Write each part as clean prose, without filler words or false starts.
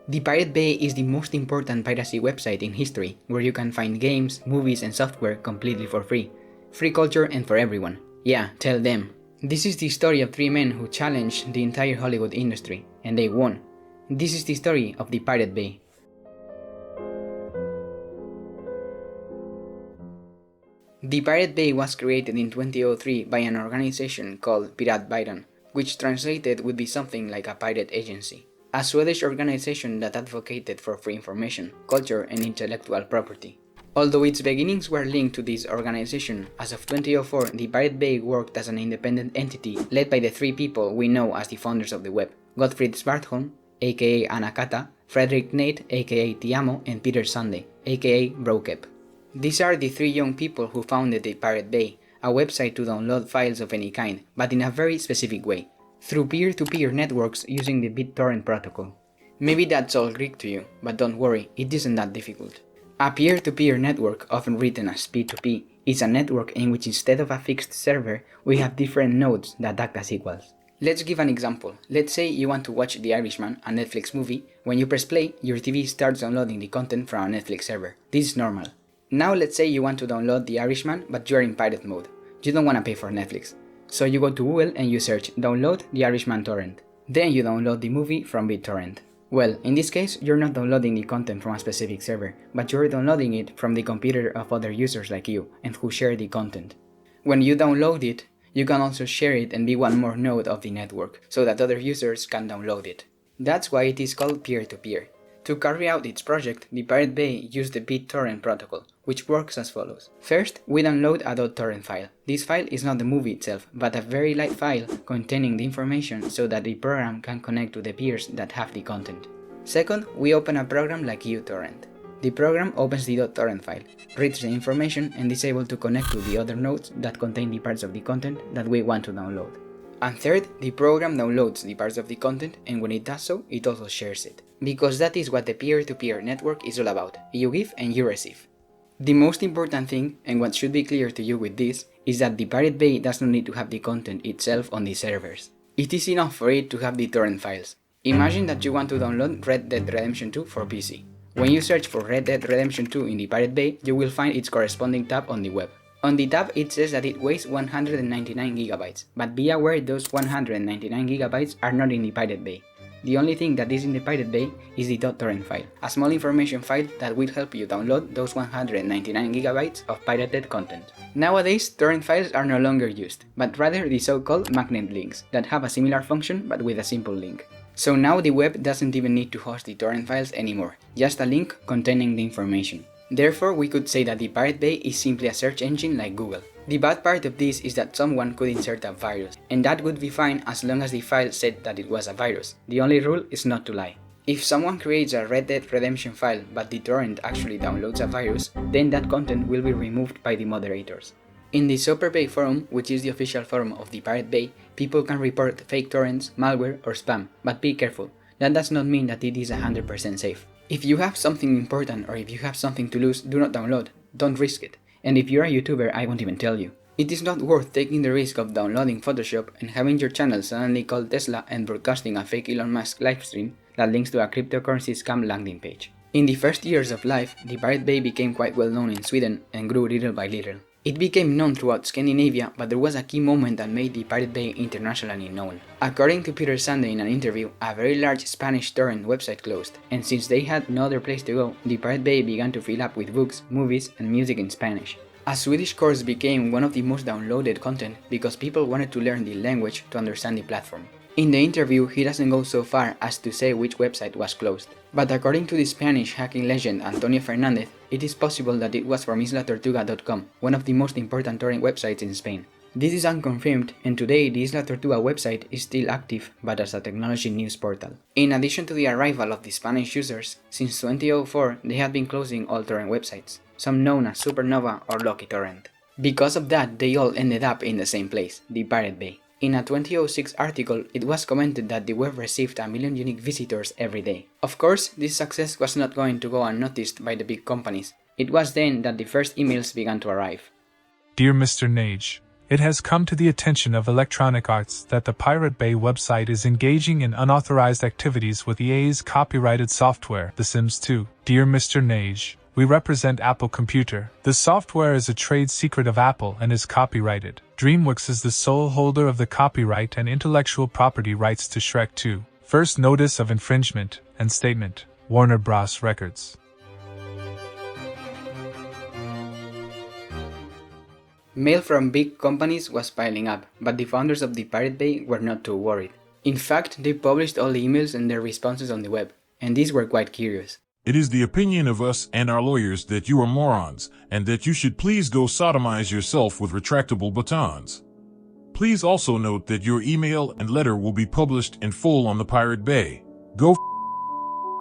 The Pirate Bay is the most important piracy website in history, where you can find games, movies and software completely for free. Free culture and for everyone. Yeah, tell them. This is the story of 3 men who challenged the entire Hollywood industry, and they won. This is the story of the Pirate Bay. The Pirate Bay was created in 2003 by an organization called Piratbyrån, which translated would be something like a pirate agency. A Swedish organization that advocated for free information, culture and intellectual property. Although its beginnings were linked to this organization, as of 2004 the Pirate Bay worked as an independent entity led by the 3 people we know as the founders of the web: Gottfried Svartholm, aka Anakata, Frederick Nate, aka Tiamo, and Peter Sunday, aka Brokep. These are the 3 young people who founded the Pirate Bay, a website to download files of any kind, but in a very specific way, through peer-to-peer networks using the BitTorrent protocol. Maybe that's all Greek to you, but don't worry, it isn't that difficult. A peer-to-peer network, often written as P2P, is a network in which instead of a fixed server, we have different nodes that act as equals. Let's give an example. Let's say you want to watch The Irishman, a Netflix movie. When you press play, your TV starts downloading the content from a Netflix server. This is normal. Now let's say you want to download The Irishman, but you're in pirate mode. You don't want to pay for Netflix. So you go to Google and you search download The Irishman torrent. Then you download the movie from BitTorrent. Well, in this case, you're not downloading the content from a specific server, but you're downloading it from the computer of other users like you and who share the content. When you download it, you can also share it and be one more node of the network, so that other users can download it. That's why it is called peer-to-peer. To carry out its project, the Pirate Bay used the BitTorrent protocol, which works as follows. First, we download a .torrent file. This file is not the movie itself, but a very light file containing the information so that the program can connect to the peers that have the content. Second, we open a program like uTorrent. The program opens the .torrent file, reads the information and is able to connect to the other nodes that contain the parts of the content that we want to download. And third, the program downloads the parts of the content, and when it does so, it also shares it. Because that is what the peer-to-peer network is all about. You give and you receive. The most important thing, and what should be clear to you with this, is that the Pirate Bay does not need to have the content itself on the servers. It is enough for it to have the torrent files. Imagine that you want to download Red Dead Redemption 2 for PC. When you search for Red Dead Redemption 2 in the Pirate Bay, you will find its corresponding tab on the web. On the tab it says that it weighs 199 GB, but be aware those 199 GB are not in the Pirate Bay. The only thing that is in the Pirate Bay is the .torrent file, a small information file that will help you download those 199 GB of pirated content. Nowadays, torrent files are no longer used, but rather the so-called magnet links that have a similar function but with a simple link. So now the web doesn't even need to host the torrent files anymore, just a link containing the information. Therefore, we could say that the Pirate Bay is simply a search engine like Google. The bad part of this is that someone could insert a virus, and that would be fine as long as the file said that it was a virus. The only rule is not to lie. If someone creates a Red Dead Redemption file but the torrent actually downloads a virus, then that content will be removed by the moderators. In the Super Bay forum, which is the official forum of the Pirate Bay, people can report fake torrents, malware or spam, but be careful, that does not mean that it is 100% safe. If you have something important or if you have something to lose, do not download, don't risk it. And if you're a YouTuber, I won't even tell you. It is not worth taking the risk of downloading Photoshop and having your channel suddenly called Tesla and broadcasting a fake Elon Musk livestream that links to a cryptocurrency scam landing page. In the first years of life, the Pirate Bay became quite well known in Sweden and grew little by little. It became known throughout Scandinavia, but there was a key moment that made the Pirate Bay internationally known. According to Peter Sunday in an interview, a very large Spanish torrent website closed, and since they had no other place to go, the Pirate Bay began to fill up with books, movies, and music in Spanish. A Swedish course became one of the most downloaded content because people wanted to learn the language to understand the platform. In the interview, he doesn't go so far as to say which website was closed. But according to the Spanish hacking legend Antonio Fernandez, it is possible that it was from islatortuga.com, one of the most important torrent websites in Spain. This is unconfirmed, and today the Isla Tortuga website is still active, but as a technology news portal. In addition to the arrival of the Spanish users, since 2004 they have been closing all torrent websites, some known as Supernova or Lucky Torrent. Because of that, they all ended up in the same place, the Pirate Bay. In a 2006 article, it was commented that the web received 1 million unique visitors every day. Of course, this success was not going to go unnoticed by the big companies. It was then that the first emails began to arrive. Dear Mr. Nage, It has come to the attention of Electronic Arts that the Pirate Bay website is engaging in unauthorized activities with EA's copyrighted software, The Sims 2. Dear Mr. Nage, we represent Apple Computer. The software is a trade secret of Apple and is copyrighted. DreamWorks is the sole holder of the copyright and intellectual property rights to Shrek 2. First notice of infringement and statement. Warner Bros. Records. Mail from big companies was piling up, but the founders of the Pirate Bay were not too worried. In fact, they published all the emails and their responses on the web, and these were quite curious. It is the opinion of us and our lawyers that you are morons, and that you should please go sodomize yourself with retractable batons. Please also note that your email and letter will be published in full on the Pirate Bay. Go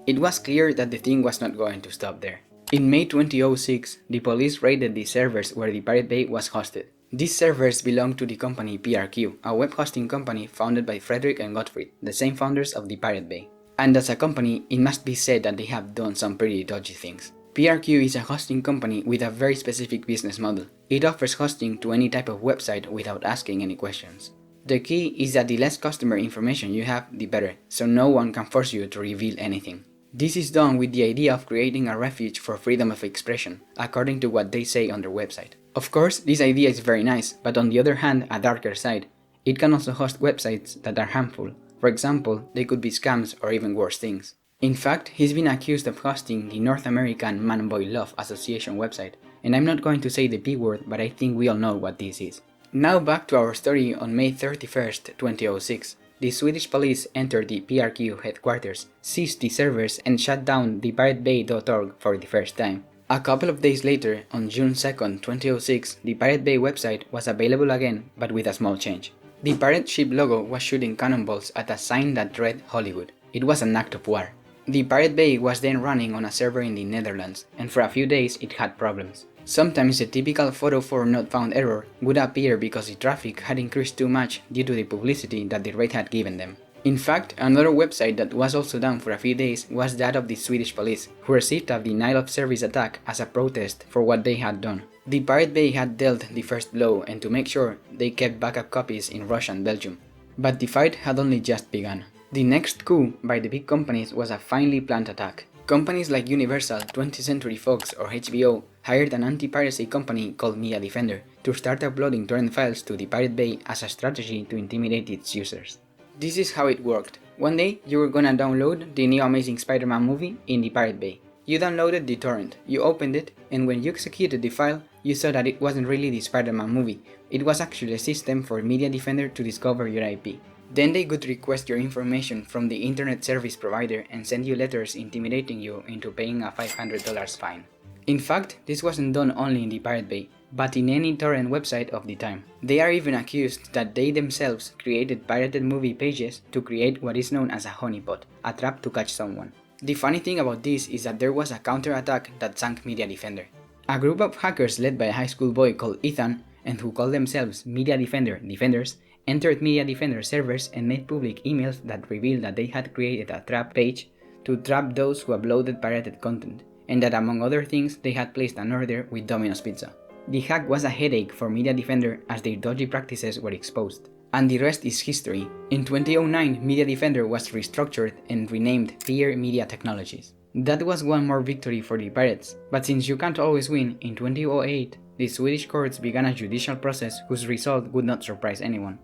It was clear that the thing was not going to stop there. In May 2006, the police raided the servers where the Pirate Bay was hosted. These servers belonged to the company PRQ, a web hosting company founded by Frederick and Gottfried, the same founders of the Pirate Bay. And as a company, it must be said that they have done some pretty dodgy things. PRQ is a hosting company with a very specific business model. It offers hosting to any type of website without asking any questions. The key is that the less customer information you have, the better, so no one can force you to reveal anything. This is done with the idea of creating a refuge for freedom of expression, according to what they say on their website. Of course, this idea is very nice, but on the other hand, a darker side. It can also host websites that are harmful. For example, they could be scams or even worse things. In fact, he's been accused of hosting the North American Man-Boy Love Association website, and I'm not going to say the P word, but I think we all know what this is. Now back to our story. On May 31st, 2006. The Swedish police entered the PRQ headquarters, seized the servers, and shut down the piratebay.org for the first time. A couple of days later, on June 2nd, 2006, the Pirate Bay website was available again, but with a small change. The pirate ship logo was shooting cannonballs at a sign that read Hollywood. It was an act of war. The Pirate Bay was then running on a server in the Netherlands, and for a few days it had problems. Sometimes the typical photo for not found error would appear because the traffic had increased too much due to the publicity that the raid had given them. In fact, another website that was also down for a few days was that of the Swedish police, who received a denial of service attack as a protest for what they had done. The Pirate Bay had dealt the first blow, and to make sure, they kept backup copies in Russia and Belgium. But the fight had only just begun. The next coup by the big companies was a finely planned attack. Companies like Universal, 20th Century Fox or HBO hired an anti-piracy company called Media Defender to start uploading torrent files to the Pirate Bay as a strategy to intimidate its users. This is how it worked. One day, you were gonna download the new Amazing Spider-Man movie in the Pirate Bay. You downloaded the torrent, you opened it, and when you executed the file, you saw that it wasn't really the Spider-Man movie. It was actually a system for Media Defender to discover your IP. Then they could request your information from the internet service provider and send you letters intimidating you into paying a $500 fine. In fact, this wasn't done only in the Pirate Bay, but in any torrent website of the time. They are even accused that they themselves created pirated movie pages to create what is known as a honeypot, a trap to catch someone. The funny thing about this is that there was a counterattack that sank Media Defender. A group of hackers led by a high school boy called Ethan, and who called themselves Media Defender Defenders, entered Media Defender servers and made public emails that revealed that they had created a trap page to trap those who uploaded pirated content, and that among other things they had placed an order with Domino's Pizza. The hack was a headache for Media Defender as their dodgy practices were exposed. And the rest is history. In 2009, Media Defender was restructured and renamed Peer Media Technologies. That was one more victory for the pirates, but since you can't always win, in 2008, the Swedish courts began a judicial process whose result would not surprise anyone.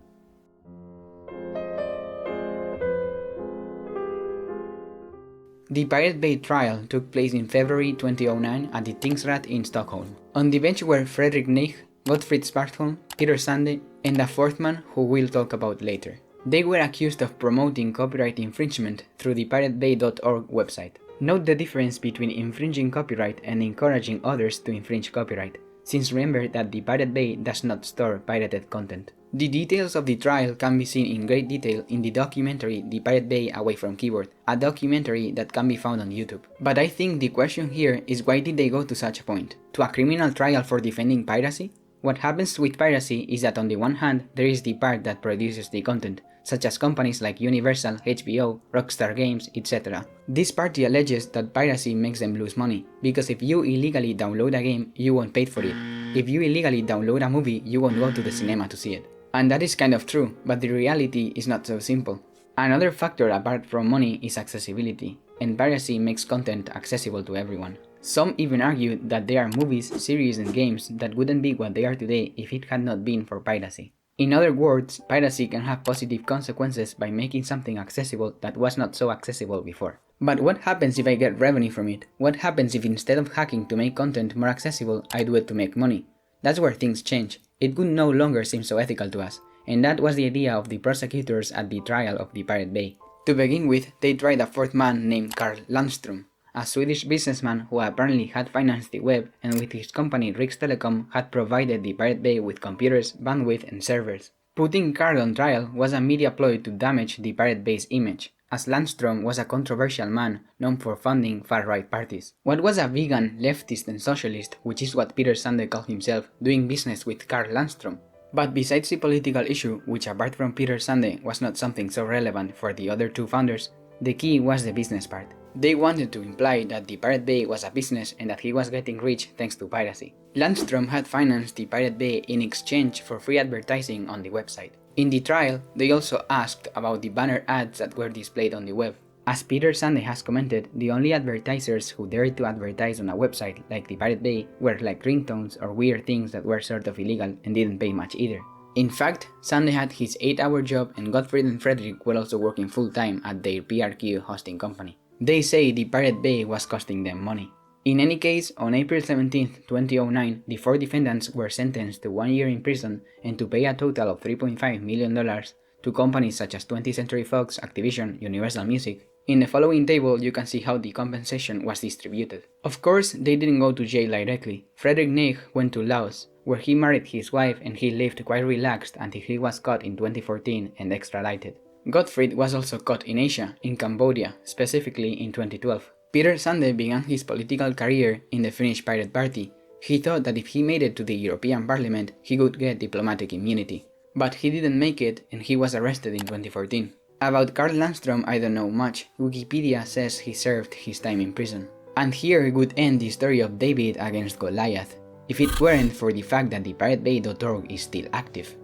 The Pirate Bay trial took place in February 2009 at the Tingsrätt in Stockholm. On the bench were Fredrik Neich, Gottfried Spartholm, Peter Sande, and a fourth man who we'll talk about later. They were accused of promoting copyright infringement through the piratebay.org website. Note the difference between infringing copyright and encouraging others to infringe copyright, since remember that the Pirate Bay does not store pirated content. The details of the trial can be seen in great detail in the documentary The Pirate Bay Away from Keyboard, a documentary that can be found on YouTube. But I think the question here is, why did they go to such a point? To a criminal trial for defending piracy? What happens with piracy is that on the one hand, there is the part that produces the content, such as companies like Universal, HBO, Rockstar Games, etc. This party alleges that piracy makes them lose money, because if you illegally download a game, you won't pay for it. If you illegally download a movie, you won't go to the cinema to see it. And that is kind of true, but the reality is not so simple. Another factor apart from money is accessibility, and piracy makes content accessible to everyone. Some even argue that there are movies, series and games that wouldn't be what they are today if it had not been for piracy. In other words, piracy can have positive consequences by making something accessible that was not so accessible before. But what happens if I get revenue from it? What happens if instead of hacking to make content more accessible, I do it to make money? That's where things change. It would no longer seem so ethical to us, and that was the idea of the prosecutors at the trial of the Pirate Bay. To begin with, they tried a fourth man named Carl Landström, a Swedish businessman who apparently had financed the web and with his company Rikstelecom had provided the Pirate Bay with computers, bandwidth and servers. Putting Carl on trial was a media ploy to damage the Pirate Bay's image, as Landström was a controversial man known for funding far-right parties. What was a vegan, leftist and socialist, which is what Peter Sande called himself, doing business with Carl Landström? But besides the political issue, which apart from Peter Sande was not something so relevant for the other two founders, the key was the business part. They wanted to imply that the Pirate Bay was a business and that he was getting rich thanks to piracy. Landström had financed the Pirate Bay in exchange for free advertising on the website. In the trial, they also asked about the banner ads that were displayed on the web. As Peter Sande has commented, the only advertisers who dared to advertise on a website like the Pirate Bay were like ringtones or weird things that were sort of illegal and didn't pay much either. In fact, Sande had his 8-hour job and Gottfried and Frederick were also working full-time at their PRQ hosting company. They say the Pirate Bay was costing them money. In any case, on April 17, 2009, the 4 defendants were sentenced to 1 year in prison and to pay a total of $3.5 million to companies such as 20th Century Fox, Activision, Universal Music. In the following table, you can see how the compensation was distributed. Of course, they didn't go to jail directly. Frederick Neich went to Laos, where he married his wife and he lived quite relaxed until he was caught in 2014 and extradited. Gottfried was also caught in Asia, in Cambodia, specifically in 2012. Peter Sande began his political career in the Finnish Pirate Party. He thought that if he made it to the European Parliament, he could get diplomatic immunity. But he didn't make it and he was arrested in 2014. About Carl Landström I don't know much. Wikipedia says he served his time in prison. And here would end the story of David against Goliath, if it weren't for the fact that the piratebay.org is still active.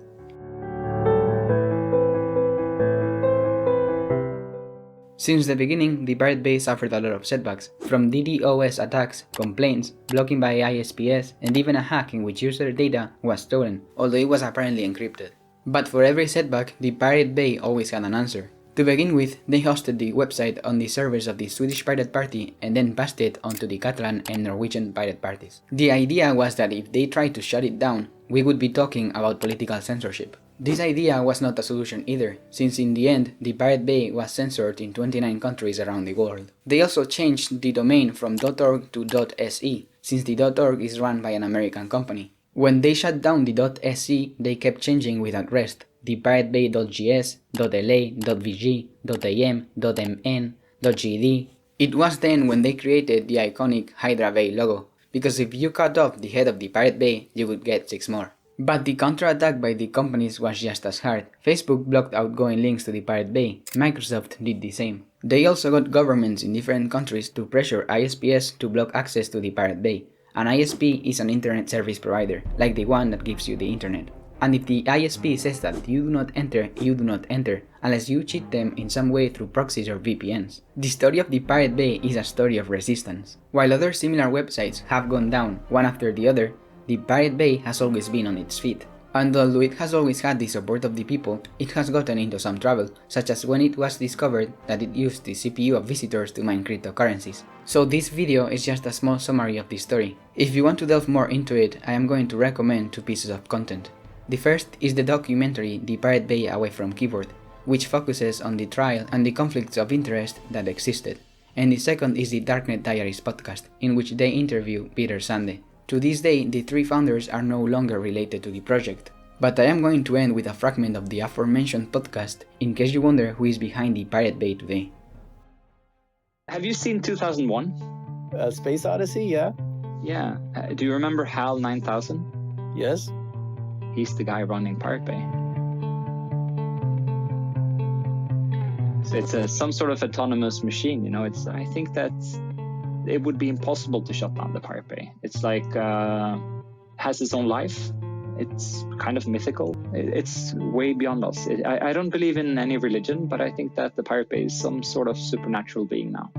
Since the beginning, the Pirate Bay suffered a lot of setbacks, from DDoS attacks, complaints, blocking by ISPs, and even a hack in which user data was stolen, although it was apparently encrypted. But for every setback, the Pirate Bay always had an answer. To begin with, they hosted the website on the servers of the Swedish Pirate Party and then passed it onto the Catalan and Norwegian pirate parties. The idea was that if they tried to shut it down, we would be talking about political censorship. This idea was not a solution either, since in the end, the Pirate Bay was censored in 29 countries around the world. They also changed the domain from .org to .se, since the .org is run by an American company. When they shut down the .se, they kept changing without rest. The piratebay.gs, .la, .vg, .am, .mn, .gd. It was then when they created the iconic Hydra Bay logo, because if you cut off the head of the Pirate Bay, you would get 6 more. But the counterattack by the companies was just as hard. Facebook blocked outgoing links to the Pirate Bay. Microsoft did the same. They also got governments in different countries to pressure ISPs to block access to the Pirate Bay. An ISP is an internet service provider, like the one that gives you the internet. And if the ISP says that you do not enter, you do not enter, unless you cheat them in some way through proxies or VPNs. The story of the Pirate Bay is a story of resistance. While other similar websites have gone down, one after the other, the Pirate Bay has always been on its feet. And although it has always had the support of the people, it has gotten into some trouble, such as when it was discovered that it used the CPU of visitors to mine cryptocurrencies. So this video is just a small summary of the story. If you want to delve more into it, I am going to recommend 2 pieces of content. The first is the documentary The Pirate Bay Away from Keyboard, which focuses on the trial and the conflicts of interest that existed. And the second is the Darknet Diaries podcast, in which they interview Peter Sande. To this day, the 3 founders are no longer related to the project. But I am going to end with a fragment of the aforementioned podcast, in case you wonder who is behind the Pirate Bay today. Have you seen 2001? Space Odyssey, yeah. Yeah. Do you remember HAL 9000? Yes. he's the guy running Pirate Bay. So it's some sort of autonomous machine, you know. I think that it would be impossible to shut down the Pirate Bay. It's like has its own life. It's kind of mythical. It's way beyond us. I don't believe in any religion, but I think that the Pirate Bay is some sort of supernatural being now.